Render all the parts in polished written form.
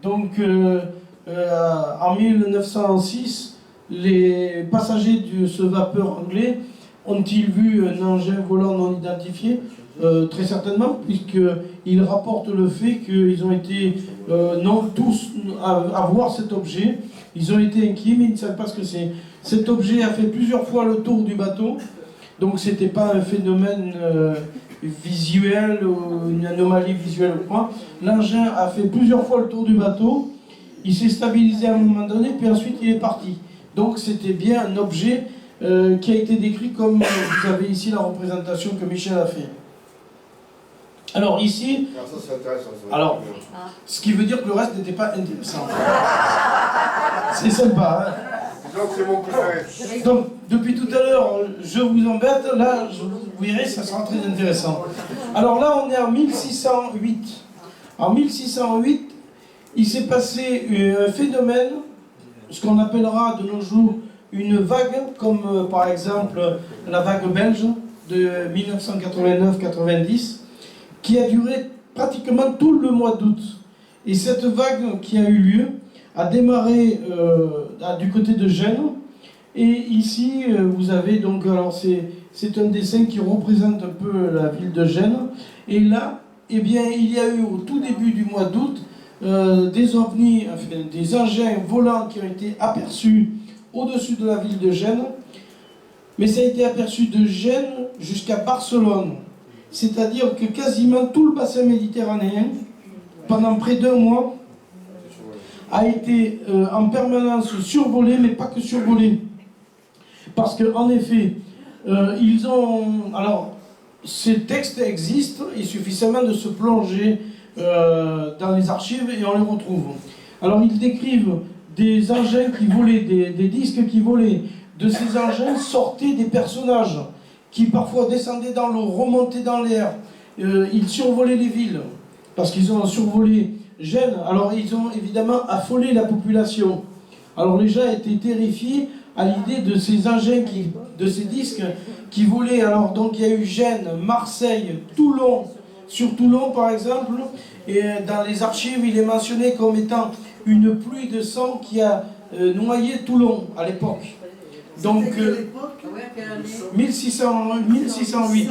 Donc en 1906, les passagers de ce vapeur anglais ont-ils vu un engin volant non identifié? Très certainement, puisqu'ils rapportent le fait qu'ils ont été non tous à voir cet objet. Ils ont été inquiets, mais ils ne savent pas ce que c'est. Cet objet a fait plusieurs fois le tour du bateau, donc ce n'était pas un phénomène visuel ou une anomalie visuelle ou quoi. L'engin a fait plusieurs fois le tour du bateau, il s'est stabilisé à un moment donné, puis ensuite il est parti. Donc c'était bien un objet qui a été décrit comme vous avez ici la représentation que Michel a fait. Alors ici, alors, ça c'est intéressant. alors, ce qui veut dire que le reste n'était pas intéressant. C'est sympa, hein? Donc c'est mon préféré. Donc, depuis tout à l'heure, je vous embête, là, vous verrez, ça sera très intéressant. Alors là, on est en 1608. En 1608, il s'est passé un phénomène, ce qu'on appellera de nos jours une vague, comme par exemple la vague belge de 1989-90, qui a duré pratiquement tout le mois d'août. Et cette vague qui a eu lieu a démarré du côté de Gênes. Et ici, vous avez donc, alors c'est un dessin qui représente un peu la ville de Gênes. Et là, eh bien, il y a eu au tout début du mois d'août des ovnis, enfin, des engins volants qui ont été aperçus au-dessus de la ville de Gênes. Mais ça a été aperçu de Gênes jusqu'à Barcelone. C'est-à-dire que quasiment tout le bassin méditerranéen, pendant près d'1 mois, a été en permanence survolé, mais pas que survolé. Parce qu'en effet, ils ont... Alors, ces textes existent, il suffit seulement de se plonger dans les archives et on les retrouve. Alors, ils décrivent des engins qui volaient, des disques qui volaient. De ces engins sortaient des personnages qui parfois descendaient dans l'eau, remontaient dans l'air. Ils survolaient les villes, parce qu'ils ont survolé Gênes. Alors ils ont évidemment affolé la population. Alors les gens étaient terrifiés à l'idée de ces engins, de ces disques qui volaient. Alors donc il y a eu Gênes, Marseille, Toulon. Sur Toulon par exemple, et dans les archives il est mentionné comme étant une pluie de sang qui a noyé Toulon à l'époque. Donc, 1608.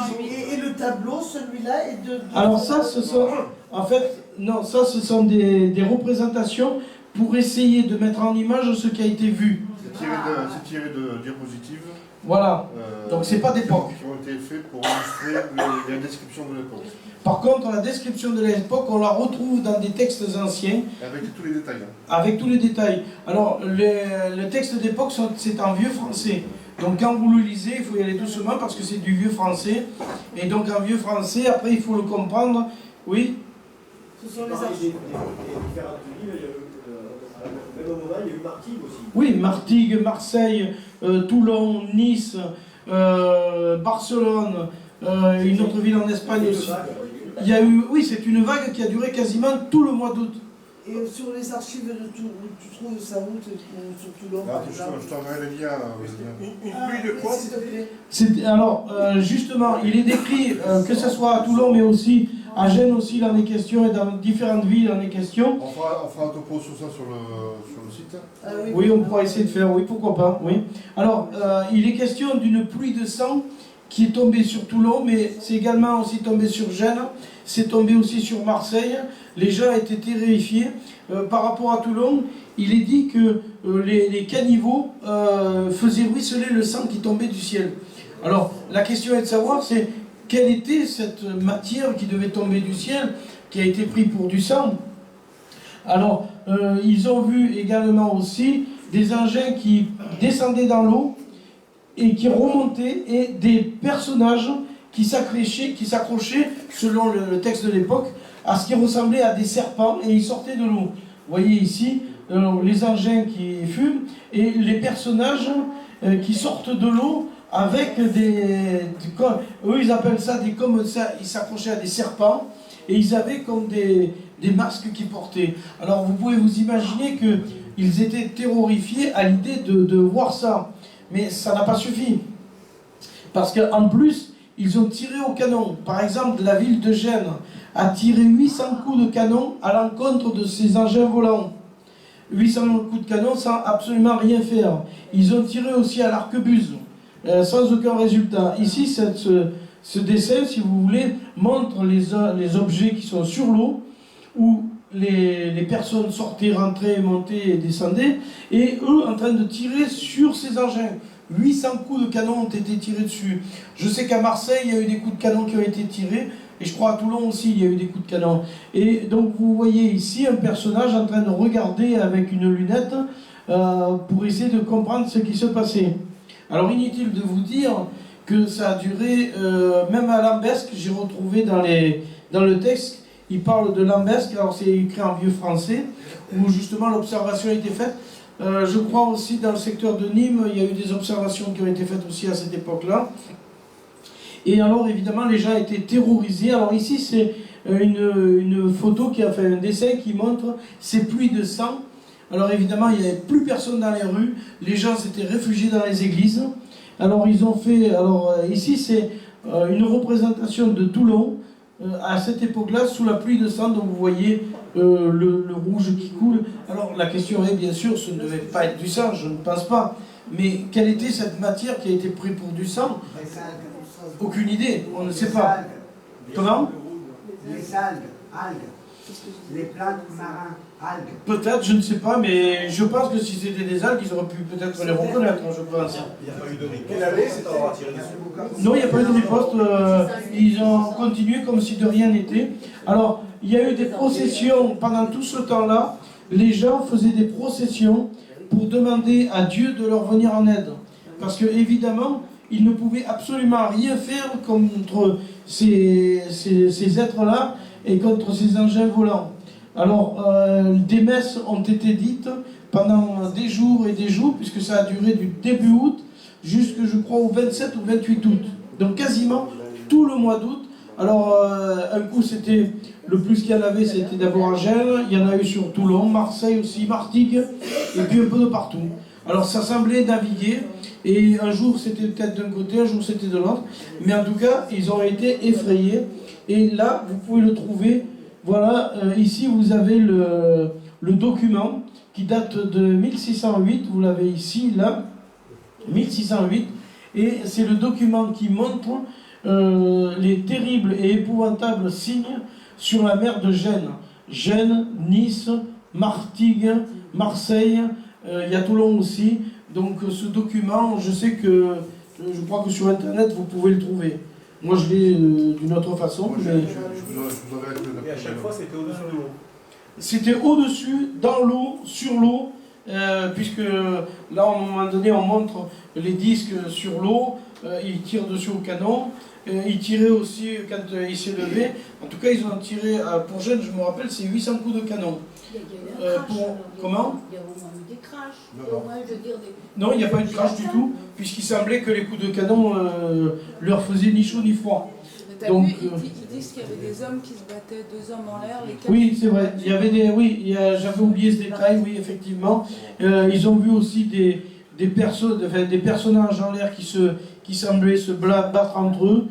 Et le tableau, celui-là, est de... Alors ça, ce sont... En fait, non, ça, ce sont des représentations pour essayer de mettre en image ce qui a été vu. C'est tiré de diapositives. Voilà. Donc c'est pas d'époque. Qui ont été faits pour illustrer la description de l'époque. Par contre, la description de l'époque, on la retrouve dans des textes anciens. Avec tous les détails. Avec tous les détails. Alors, le texte d'époque, c'est en vieux français. Donc quand vous le lisez, il faut y aller doucement parce que c'est du vieux français. Et donc en vieux français, après il faut le comprendre. Oui. Ce sont les archives. Au même moment, il y a eu Martigues aussi. Oui, Martigues, Marseille, Toulon, Nice, Barcelone, une autre ville en Espagne aussi. Il y a eu, oui, c'est une vague qui a duré quasiment tout le mois d'août. Et sur les archives de tu trouves sa route sur Toulon, par exemple. Je t'enverrai les liens. Oui, de quoi, s'il te plaît? Alors, justement, il est décrit, que ce soit à Toulon, mais aussi à Gênes aussi, il en est question, et dans différentes villes, il en est question. On fera un topo sur ça sur le site. Oui, on pourra essayer de faire, oui, pourquoi pas, oui. Alors, il est question d'une pluie de sang qui est tombée sur Toulon, mais c'est également aussi tombé sur Gênes, c'est tombé aussi sur Marseille. Les gens étaient terrifiés. Par rapport à Toulon, il est dit que les caniveaux faisaient ruisseler le sang qui tombait du ciel. Alors, la question est de savoir, c'est quelle était cette matière qui devait tomber du ciel, qui a été prise pour du sang. Alors, ils ont vu également aussi des engins qui descendaient dans l'eau et qui remontaient, et des personnages qui s'accrochaient, selon le texte de l'époque, à ce qui ressemblait à des serpents, et ils sortaient de l'eau. Vous voyez ici les engins qui fument, et les personnages qui sortent de l'eau avec eux ils appellent ça comme ça, ils s'accrochaient à des serpents, et ils avaient comme des masques qu'ils portaient. Alors vous pouvez vous imaginer qu'ils étaient terrorifiés à l'idée de voir ça. Mais ça n'a pas suffi. Parce qu'en plus, ils ont tiré au canon. Par exemple, la ville de Gênes a tiré 800 coups de canon à l'encontre de ces engins volants. 800 coups de canon sans absolument rien faire. Ils ont tiré aussi à l'arquebuse, sans aucun résultat. Ici, ce dessin, si vous voulez, montre les objets qui sont sur l'eau, où les personnes sortaient, rentraient, montaient et descendaient, et eux en train de tirer sur ces engins. 800 coups de canon ont été tirés dessus. Je sais qu'à Marseille, il y a eu des coups de canon qui ont été tirés, et je crois à Toulon aussi, il y a eu des coups de canon. Et donc vous voyez ici un personnage en train de regarder avec une lunette pour essayer de comprendre ce qui se passait. Alors inutile de vous dire que ça a duré, même à Lambesque, j'ai retrouvé dans le texte, il parle de Lambesque, alors c'est écrit en vieux français, où justement l'observation a été faite. Je crois aussi dans le secteur de Nîmes, il y a eu des observations qui ont été faites aussi à cette époque-là. Et alors évidemment les gens étaient terrorisés. Alors ici c'est une photo qui a fait un dessin qui montre ces pluies de sang. Alors évidemment il n'y avait plus personne dans les rues, les gens s'étaient réfugiés dans les églises. Alors ils ont fait, alors ici c'est une représentation de Toulon à cette époque-là sous la pluie de sang. Donc vous voyez le rouge qui coule. Alors la question est bien sûr, ce ne devait pas être du sang, je ne pense pas. Mais quelle était cette matière qui a été prise pour du sang? Aucune idée, on ne sait pas. Comment? Les algues, les plantes marins, algues. Peut-être, je ne sais pas, mais je pense que si c'était des algues, ils auraient pu peut-être les reconnaître, je pense. Il n'y a pas eu de riposte. Quelle année c'est à tirer dessus? Non, il n'y a pas eu de riposte, ils ont continué comme si de rien n'était. Alors, il y a eu des processions, pendant tout ce temps-là, les gens faisaient des processions pour demander à Dieu de leur venir en aide. Parce que, évidemment, ils ne pouvaient absolument rien faire contre ces êtres-là et contre ces engins volants. Alors, des messes ont été dites pendant des jours et des jours, puisque ça a duré du début août jusqu'à, je crois, au 27 ou 28 août. Donc quasiment tout le mois d'août. Alors, un coup, c'était, le plus qu'il y en avait, c'était d'abord à Gênes, il y en a eu sur Toulon, Marseille aussi, Martigues, et puis un peu de partout. Alors, ça semblait naviguer, et un jour, c'était peut-être d'un côté, un jour, c'était de l'autre, mais en tout cas, ils ont été effrayés, et là, vous pouvez le trouver, voilà, ici, vous avez le document qui date de 1608, vous l'avez ici, là, 1608, et c'est le document qui montre les terribles et épouvantables signes sur la mer de Gênes. Gênes, Nice, Martigues, Marseille, il y a Toulon aussi. Donc ce document, je crois que sur Internet, vous pouvez le trouver. Moi, je l'ai d'une autre façon. Moi, mais... Et à chaque fois, c'était au-dessus de l'eau. C'était au-dessus, dans l'eau, sur l'eau, puisque là, à un moment donné, on montre les disques sur l'eau, ils tirent dessus au canon, ils tiraient aussi quand ils s'est levé. En tout cas, ils ont tiré, pour Gênes, je me rappelle, c'est 800 coups de canon. Comment? Il y a au moins eu des crashs. Non. Au moins, je veux dire, Non, il n'y a pas eu de crash du tout, puisqu'il semblait que les coups de canon leur faisaient ni chaud ni froid. T'as Donc, vu, ils disent qu'il y avait des hommes qui se battaient, deux hommes en l'air, lesquels... Oui, c'est vrai. Il y avait j'avais oublié ce détail, oui, effectivement. Ils ont vu aussi des personnages en l'air qui semblaient se battre entre eux.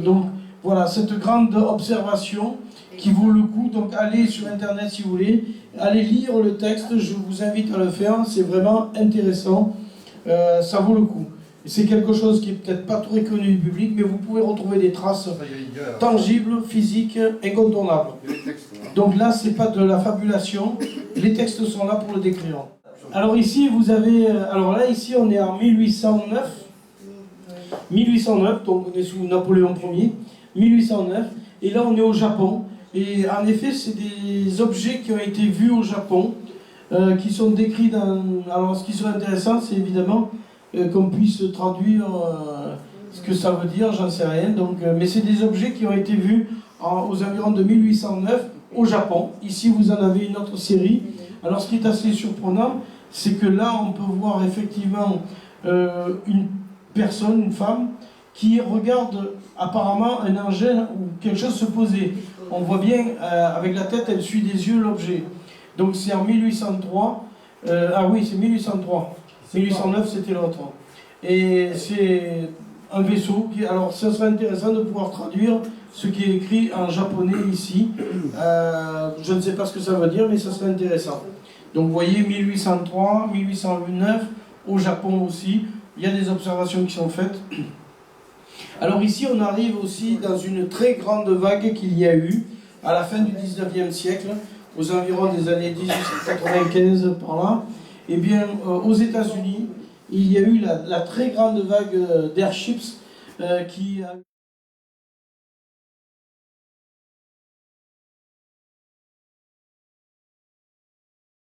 Donc voilà, cette grande observation qui vaut le coup. Donc allez sur Internet si vous voulez, allez lire le texte, je vous invite à le faire, c'est vraiment intéressant, ça vaut le coup. C'est quelque chose qui n'est peut-être pas très connu du public, mais vous pouvez retrouver des traces tangibles, physiques, incontournables. Donc là, c'est pas de la fabulation, les textes sont là pour le décrire. Alors ici, vous avez... Alors là, ici, on est en 1809. 1809, donc on est sous Napoléon Ier. 1809. Et là, on est au Japon. Et en effet, c'est des objets qui ont été vus au Japon, qui sont décrits dans... Alors ce qui serait intéressant, c'est évidemment... qu'on puisse traduire ce que ça veut dire, j'en sais rien. Donc, mais c'est des objets qui ont été vus aux environs de 1809 au Japon. Ici, vous en avez une autre série. Alors, ce qui est assez surprenant, c'est que là, on peut voir effectivement une personne, une femme, qui regarde apparemment un engin ou quelque chose se poser. On voit bien, avec la tête, elle suit des yeux l'objet. Donc, c'est en 1803. Ah oui, c'est 1803. 1809, c'était l'autre. Et c'est un vaisseau. Alors ça serait intéressant de pouvoir traduire ce qui est écrit en japonais ici. Je ne sais pas ce que ça veut dire, mais ça serait intéressant. Donc vous voyez 1803, 1809, au Japon aussi, il y a des observations qui sont faites. Alors ici on arrive aussi dans une très grande vague qu'il y a eu à la fin du 19e siècle, aux environs des années 1895 par là. Eh bien aux États-Unis, il y a eu la très grande vague d'airships qui a